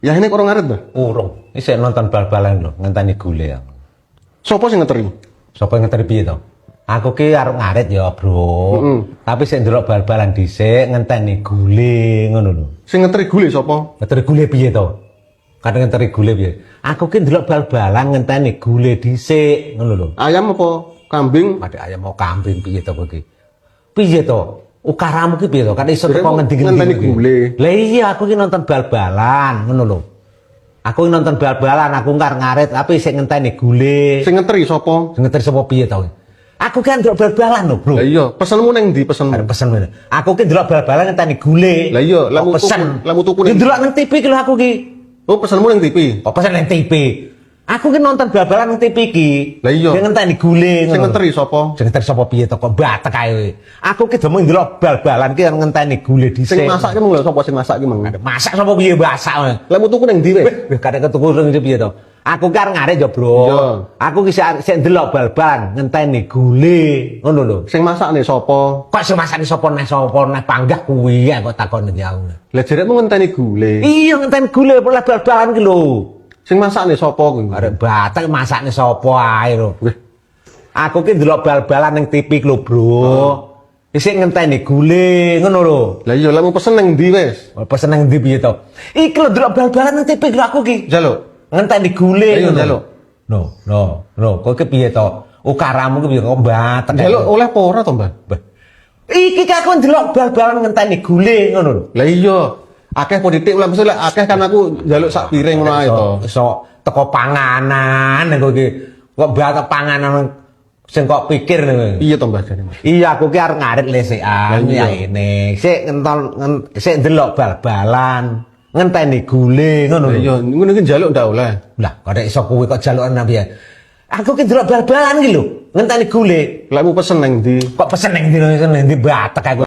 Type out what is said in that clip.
Ya ini kok ora ngaret ta? Urung. Isih nonton bal-balan lho, ngenteni gule ya. Sopo sing ngeteri? Sapa ngenteni piye to? Aku ki arep ngarit ya, Bro. Tapi sik ndelok bal-balan dhisik ngenteni gule ngono lho. Sing ngeteri gule sapa? Ngenteni gule piye to? Kadang ngenteni gule piye? Aku ki ndelok bal-balan ngenteni gule dhisik ngono lho. Ayam apa kambing? Padhe ayam mau kambing piye to kowe ki? Piye to? Ukaramu ki piye to? Kan iso teko ngendi-ngendi. Ngenteni gule. Lah iya aku ki nonton bal-balan ngono lho. Aku nonton bal-balan, aku ngarit tapi sik ngenteni gule. Sing ngeteri sapa? Ngeteri sapa piye to? Aku kan ndelok bal-balan lho, Bro. Lah iya, pesenmu ning ndi pesenmu? Arep pesen ngene. Aku ki ndelok bal-balan ngenteni gule. Lah iya, Kok pesen. lamu tuku ning. Ndelok nang TV ki lho aku ki. Oh, pesenmu ning TV. Kok pesen nang TV. Aku ki nonton bal-balan nang TV ki. Lah iya. Dia ngenteni gule Sing ngono. ngeteri sapa? Sing ngeteri sapa piye to kok batek ae. Aku ki demung ndelok bal-balan ki ngenteni gule dhisik. Sing masak ki mung lho sapa sing masak ki mung. Masak sapa piye masak. Lamu tuku ning ndi wis? Wih, kadang ketuku ning piye to. Aku kan ngarit ya, Bro. Iya. Aku ki sik ndelok bal-balan ngenteni gule ngono lho. Sing masakne sapa? Kok sing masakne sapa neh panggah kuwi ya kok takon iki aku. Lah jaremu ngenteni gule. Iya ngenteni gule pola bal-balan ki lho. Sing masakne sapa kuwi? Arek batek masakne sapa ae lho. Wih, Aku ki ndelok bal-balan ning TV ki lho, Bro. Isik ngenteni gule ngono lho. lah iya lamu pesen ning ndi wis? Pesen nang ndi piye to? Iki lho ndelok bal-balan ning TV ki lho aku ki. Jaluk. Ngenteni gule Ayo ngono. njaluk. No, kowe ki piye to? Ukaramu ki piye kok batek. Jaluk oleh apa ora to, Mbah? Iki ki aku ndelok bal-balan ngenteni gule ngono lho. Lah iya. Akeh politik lah mesti akeh kan aku njaluk sak piring ngono ae to. Iso teko panganan kowe ki. Kok batek panganan sing kok pikir nih. Iya to, Mbah jane. Iya aku ki arep ngarit lesekan ya ini. Sik sik ndelok bal-balan ngenteni gule ngono Lah lho. iya, ngono ki njaluk ndak oleh. Lah kok iso kowe kok jalukan piye? Aku ki ndelok bal-balan ki lho, ngenteni gule. Lah mu pesen ning ndi? Kok pesen ning ndi batek aku.